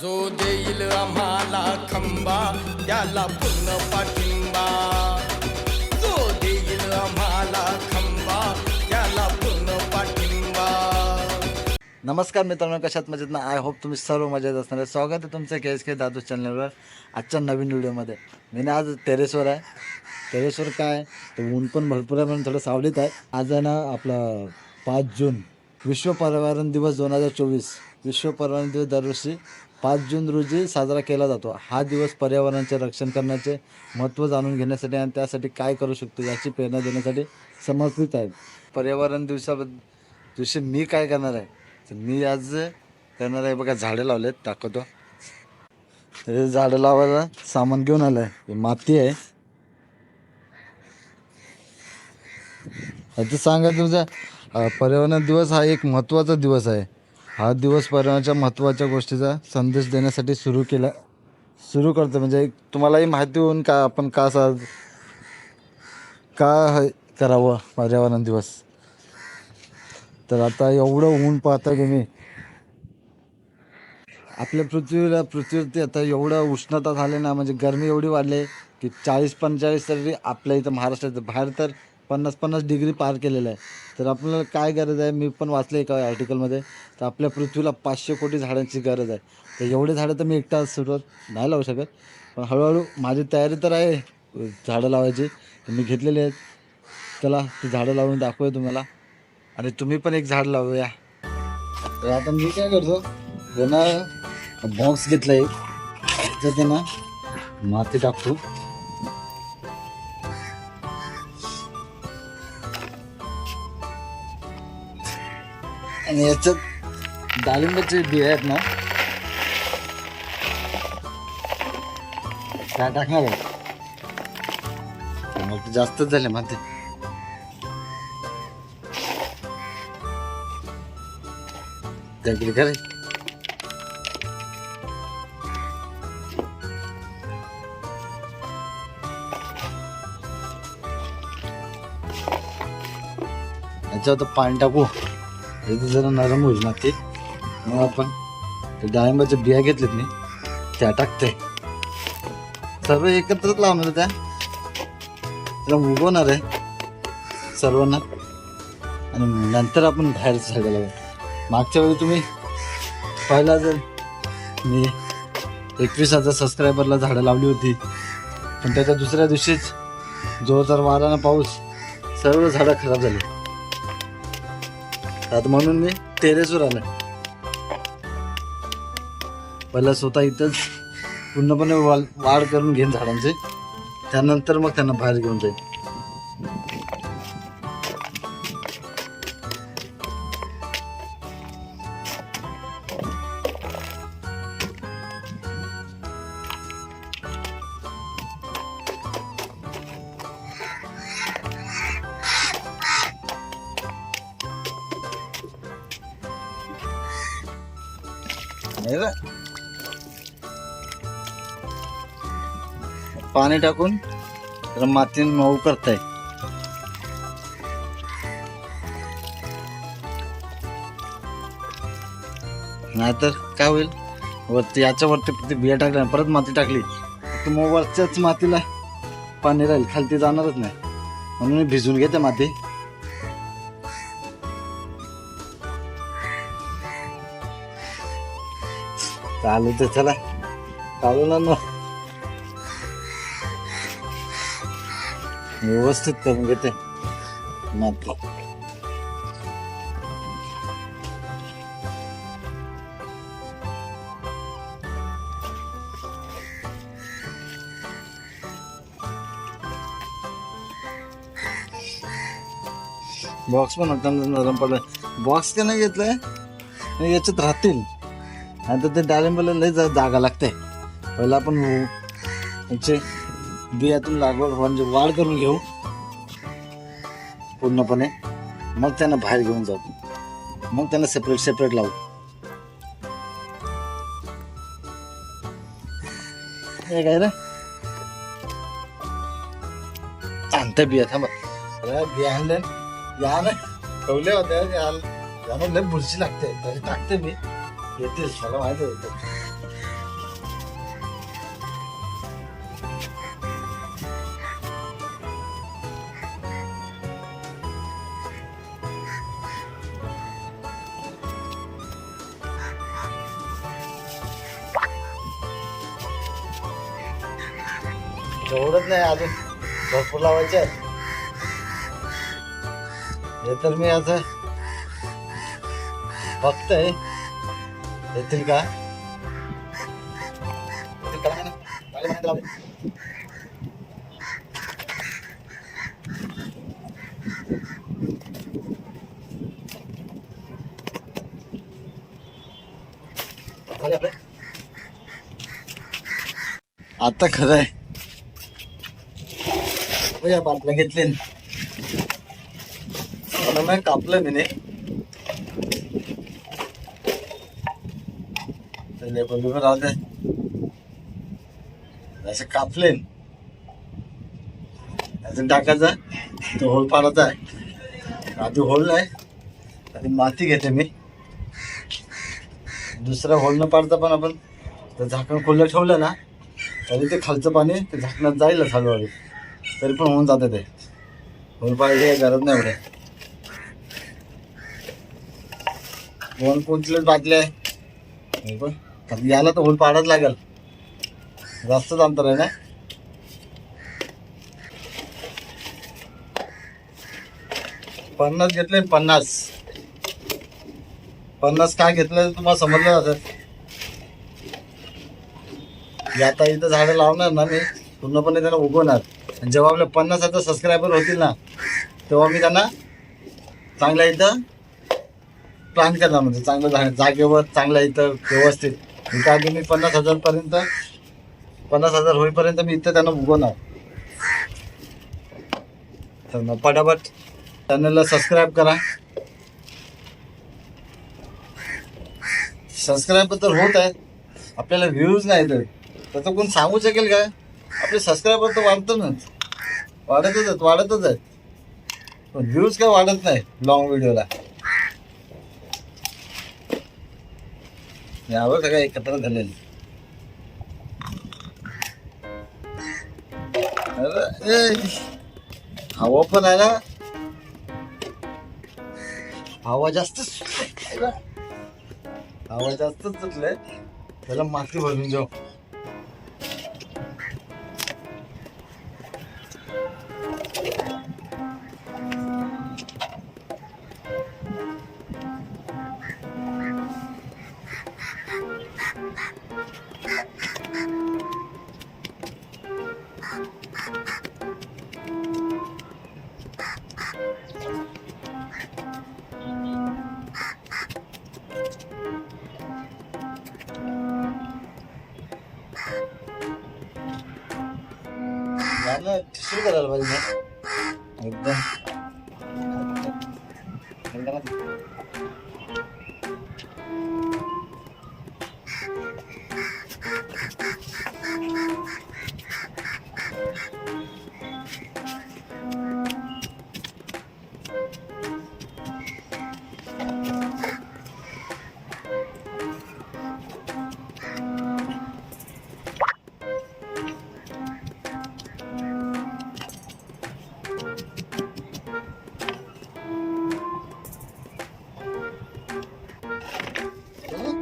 जो देईल आम्हाला खंबा त्याला पूर्ण पाठिंबा, जो देईल आम्हाला खंबा त्याला पूर्ण पाठिंबा. नमस्कार मित्रांनो, कशात मजेत ना. आय होप तुम्ही सर्व मजेत असणार आहे. स्वागत आहे तुमचं KSK दादू चॅनलवर आजच्या नवीन व्हिडिओमध्ये. मी आज टेरेसवर आहे. टेरेसवर काय तर ऊन पण भरपूर आहे, म्हणून थोडं सावलीत आहे. आज आहे ना आपला 5 जून विश्व पर्यावरण दिवस 2024. विश्व पर्यावरण दिवस दरवर्षी 5 जून रोजी साजरा केला जातो. हा दिवस पर्यावरणाचे रक्षण करण्याचे महत्त्व जाणून घेण्यासाठी आणि त्यासाठी काय करू शकतो याची प्रेरणा देण्यासाठी समर्पित आहे. पर्यावरण दिवशी मी काय करणार आहे तर मी आज करणार आहे बघा, झाडं लावलेत, दाखवतो. हे झाडं लावायला सामान घेऊन आलं आहे. माती आहे. आता सांगा तुमचा पर्यावरण दिवस हा एक महत्त्वाचा दिवस आहे. हा दिवस पर्यावरणाच्या महत्त्वाच्या गोष्टीचा संदेश देण्यासाठी सुरू करतो. म्हणजे तुम्हालाही माहिती होऊन का आपण का करावं पर्यावरण दिवस. तर आता एवढं ऊन पाहता तुम्ही आपल्या पृथ्वीवरती आता एवढं उष्णता झाली ना, म्हणजे गरमी एवढी वाढली की 40-45 तरी आपल्या इथं महाराष्ट्रात बाहेर तर 50-50 डिग्री पार केलेलं आहे. तर आपल्याला काय गरज आहे, मी पण वाचलं एका आर्टिकलमध्ये, तर आपल्या पृथ्वीला 500 कोटी झाडांची गरज आहे. तर एवढे झाडं तर मी एकटा सुरुवात नाही लावू शकत, पण हळूहळू माझी तयारी तर आहे झाडं लावायची. तर मी घेतलेली आहेत. चला ती झाडं लावून दाखवूया तुम्हाला, आणि तुम्ही पण एक झाड लावूया. तर आता मी काय करतो, त्यांना बॉक्स घेतला एक, तर त्यांना माती टाकतो. आणि याच्यात डाळिंबाचे बिया आहेत ना, त्या टाकणार आहे. मग जास्तच झाले माती. त्याकडे काय याच्यावर पाणी टाकू, इथे जरा नरम होईल ना ते. मग आपण ते डाळिंबाच्या बिया घेतलेत मी, त्या टाकते. सर्व एकत्रच लावणार त्या, त्याला उगवणार आहे सर्वांना, आणि नंतर आपण बाहेरचं झाडं लावू. मागच्या वेळी तुम्ही पाहिला जर मी 21,000 सबस्क्रायबरला झाडं लावली होती, पण त्याच्या दुसऱ्या दिवशीच जोरदार वारानं पाऊस सर्व झाडं खराब झाली. आता म्हणून मी टेरेसवर आलो. पहिला स्वतः इथंच पूर्णपणे वाढ करून घेईन झाडांचे, त्यानंतर मग त्यांना बाहेर घेऊन जाईल. पाणी टाकून तर माती मऊ करताय. नाहीतर काय होईल, वरती याच्यावरती बिया टाकल्या परत माती टाकली तर मग वरच्याच मातीला पाणी राहील, खालती जाणारच नाही. म्हणून मी भिजून घेते माती. चालू तर चला, चालू ना व्यवस्थित करून घेते माती. बॉक्स पण होता नरम पडला. बॉक्स का नाही घेतलाय, याच्यात राहतील. आता ते डाळिंबाला लय जागा लागते. पहिला आपण याचे बियातून लागवड म्हणजे वाढ करून घेऊ पूर्णपणे, मग त्यांना बाहेर घेऊन जाऊ, मग त्यांना सेपरेट लावू. हे काय रे आणते बिया, थांबा बिया आणले या ना ठेवले होते, याला लय बुरशी लागते तरी टाकते मी, येतील मला माहिती होतं. एवढंच नाही, अजून भरपूर लावायचे आहेत. हे तर मी असं बघतोय येतील का. आता खरं आहे बाटल्या घेतले नाही कापलं मी राहू दे असं कापले अजून टाकायचं तो होल पाडायचा आहे. आधी होल नाही आधी माती घेते मी. दुसरा होल न पाडता पण आपण जर झाकण खुल्लं ठेवलं ना तरी ते खालचं पाणी ते झाकणात जाईलच हळूहळू, तरी पण होऊन जातं ते. होल पाडायची काही गरज नाही एवढे. 2 क्विंटल बाटल्या आहे पण याला तर होल पाडाच लागेल, जास्तच अंतर आहे ना. पन्नास घेतले. 50 काय घेतलं तुम्हाला समजलं असेल. आता इथं झाडं लावणार ना मी पूर्णपणे त्यांना उगवणार. आणि जेव्हा आपले 50,000 सबस्क्रायबर होतील ना तेव्हा मी त्यांना चांगल्या इथं प्लॅन करणार, म्हणजे चांगलं जागेवर चांगल्या इथं व्यवस्थित. इथं आधी मी 50,000 होईपर्यंत मी इथं त्यांना उगवणार. तर मग पटापट चॅनलला सबस्क्राईब करा. सबस्क्राईब तर होत आहे, आपल्याला व्ह्यूज नाही तर त्याचं कोण सांगू शकेल काय. आपले सबस्क्रायबर तर वाढतच आहेत पण व्ह्यूज काय वाढत नाही लॉंग व्हिडिओला. यावर सगळं एकत्र झालेलं. हवा पण आहे ना, हवा जास्तच सुटले. त्याला माती भरून जाऊ. सुरू करायला पाहिजे ना एकदम.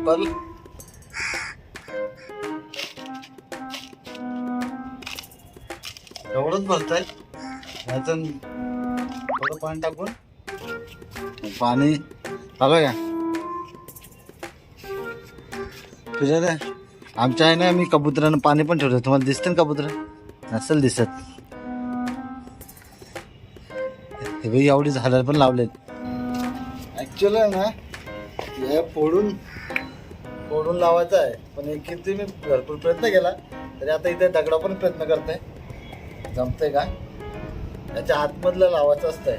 पण एवढंच भरतंय. याचं थोडं पाणी टाकून पाणी आलं का तुझ्या. आमच्या आहे ना मी कबुतरानं पाणी पण ठेवलं. तुम्हाला दिसतं ना कबुतर नसेल दिसत. हे बघ एवढी झाडं पण लावलेत. ऍक्च्युअली ना हे फोडून लावायचं आहे पण एक किती मी भरपूर प्रयत्न केला तरी आता इथे दगडा पण प्रयत्न करते. जमतंय का. याच्या आतमधलं लावायचं असतंय.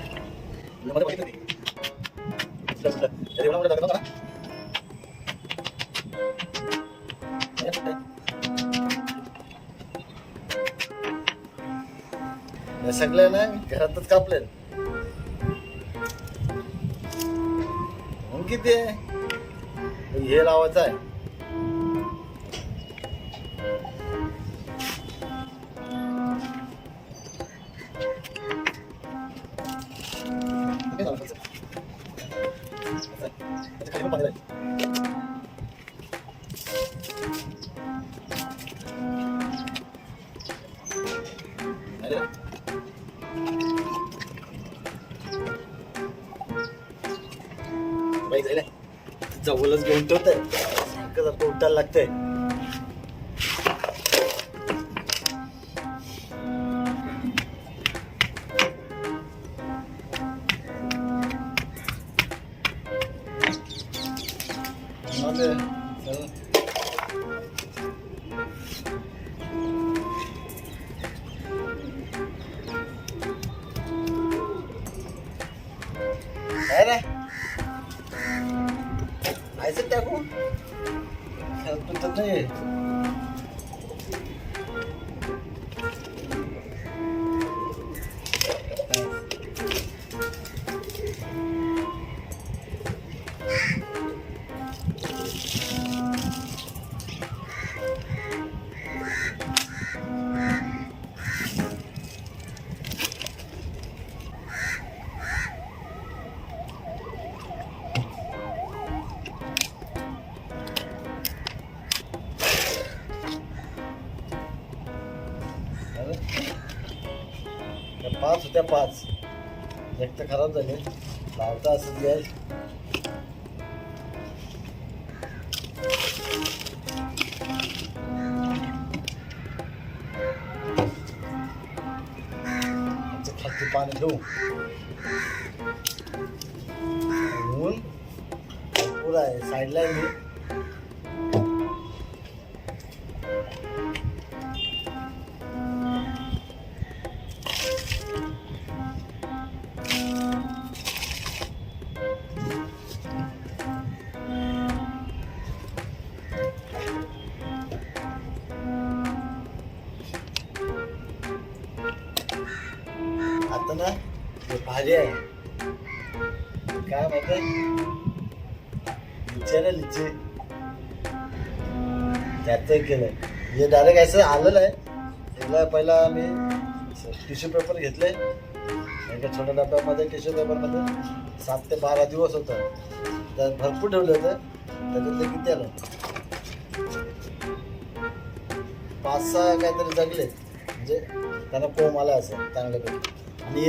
हे सगळे ना घरातच कापले. किती आहे हे लावायचं आहे. जवळच घेऊन ठेवतंय सारखं सारखं उठायला लागतंय. काय रे आयचं टाकू तुझं नाही. पाच होत्या, 5 एक तर खराब झाले. लावता असं द्याल खालती पाणी ठेवू. ऊन भरपूर आहे साईडला आहे मी. आता ना हे भारी आहे काय माहिती लिचे ना लिचे त्यात केलंय. हे डायरेक्ट असं आलेलं आहे. याला पहिला मी टिश्यू पेपर घेतले एका छोट्या डब्यामध्ये. टिश्यू पेपरमध्ये 7 ते 12 दिवस होतं. त्यात भरपूर ठेवलं होतं. त्याच्यातले किती आलं 5-6 काहीतरी जगले म्हणजे त्यांना कोंब आला असं चांगल्यापैकी. आणि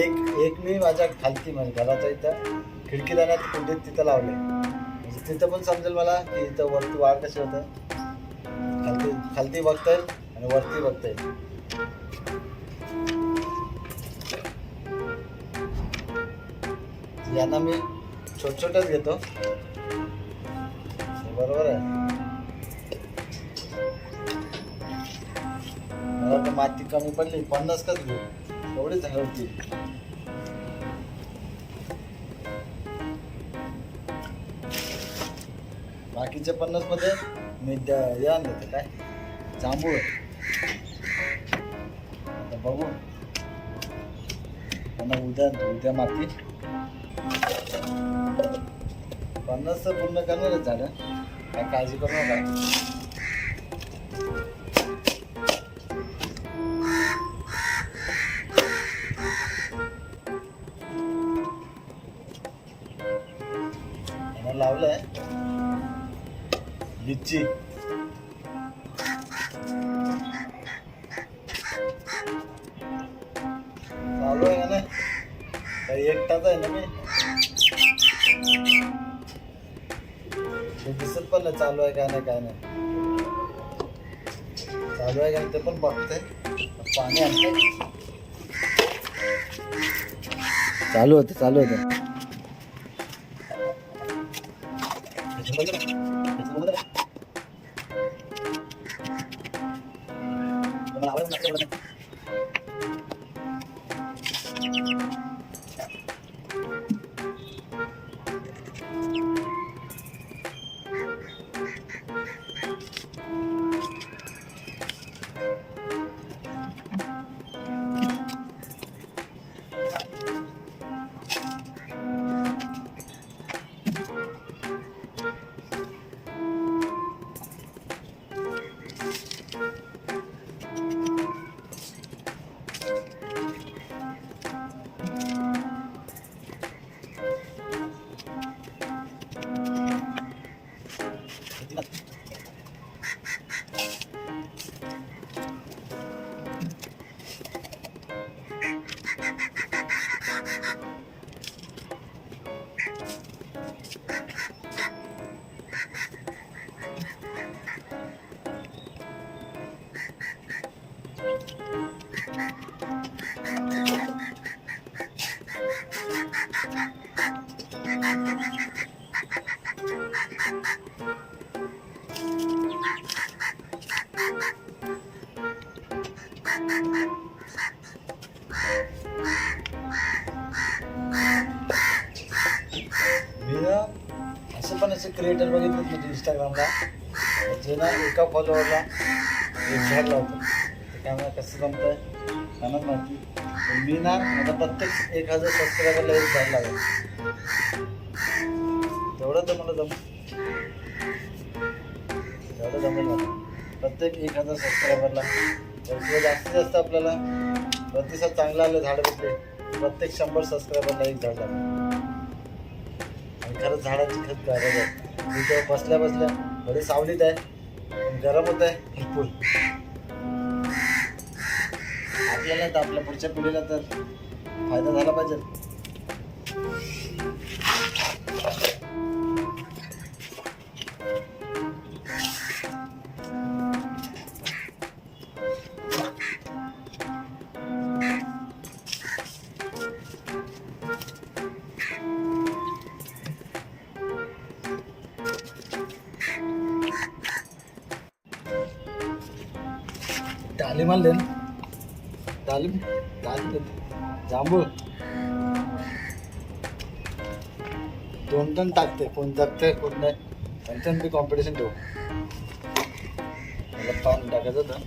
एक मी माझ्या खालती म्हणजे घराच्या इथं खिडकी दाण्यात कुंडीत तिथं लावले म्हणजे तिथं पण समजेल मला की इथं वरती वाढ कशी होतं. खालती बघता येईल आणि वरती बघता येईल. यांना मी छोट्याच घेतो. बरोबर आहे. मला वाटतं माती कमी पडली 50 काच घेऊ एवढी झाड होती. बाकीच्या 50 मध्ये मी हे आणलं होतं काय जांभूळ. आता बघू त्यांना उद्या माती 50 पूर्ण करणारच झालं. काय काळजी करू नका. लावलंय लिची. चालू आहे ना काही एकटाच आहे ना मी. ते दिसत पण नाही चालू आहे काय नाही चालू आहे काय ते पण बघतंय. पाणी आणतंय. चालू होतं मी ना असे पण असे क्रिएटर बघितले म्हणजे इंस्टाग्रामला जे ना एका फॉलोअरला एक झाड लावतो. ते कॅमेरा कसं जमतं आहे त्यांनाच माहिती. पण मी ना माझा प्रत्येक 1000 सबस्क्रायबरला एक झाड लावेल. तेवढं तर मला तेवढं जमेल मला. प्रत्येक 1000 सबस्क्रायबरला किंवा जास्तीत जास्त आपल्याला प्रतिसाद चांगला आले झाड भेटले प्रत्येक 100 सबस्क्रायबरला एक झाड लावेल. आणि खरंच झाडाची खत गरज आहे. मी तेव्हा बसल्या बसल्या बरी सावलीत आहे पण गरम होत आहे भरपूर. आपल्याला तर आपल्या पुढच्या पिढीला तर फायदा झाला पाहिजे. तालीम आले तालीम तालीम जांभूळ 2 टन टाकते. कोण जगते कोण नाही त्यांच्यात मी कॉम्पिटिशन ठेवू. मला पान टाकायचं होतं.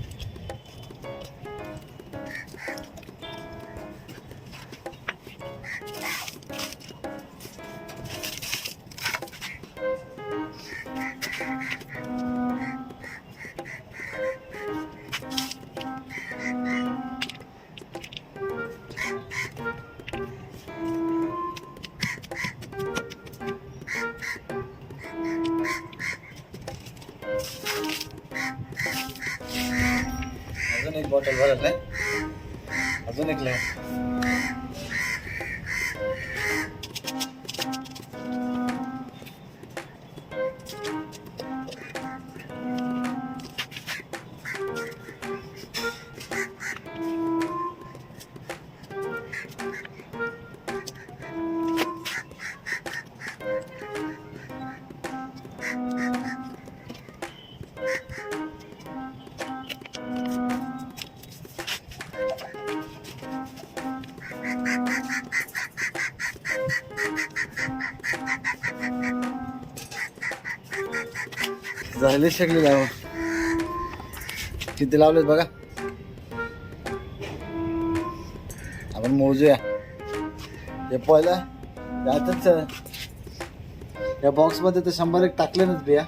अजून एक बॉटल भरत नाही. अजून एक लाव. झाले सगळे लावा. किती लावलेत बघा. आपण मोजूया. हे पहिला यातच या बॉक्समध्ये तर 100 टाकले नाच बिया.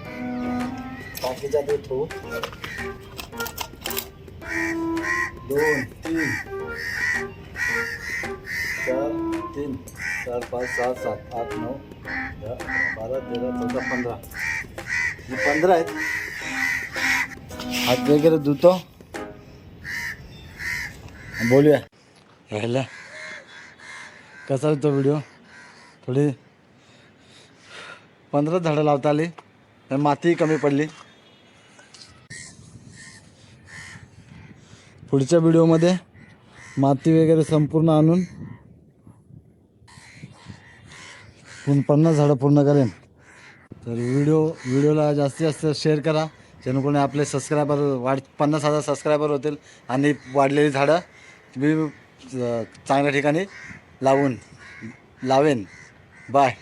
बाकीच्या ते ठेवू. 2 3 4 3 4 5 6 7 8 9 10 12 13 14 15. 15 आहेत. हात वगैरे धुतो. बोलूया ह्याला कसा होतो व्हिडिओ. थोडी 15 झाडं लावता आली तर माती कमी पडली. पुढच्या व्हिडिओमध्ये माती वगैरे संपूर्ण आणून 50 झाडं पूर्ण करेन. तर व्हिडिओला जास्तीत जास्त शेअर करा जेणेकरून आपले सबस्क्रायबर 50,000 सबस्क्रायबर होतील आणि वाढलेली झाडं मी चांगल्या ठिकाणी लावेन. बाय.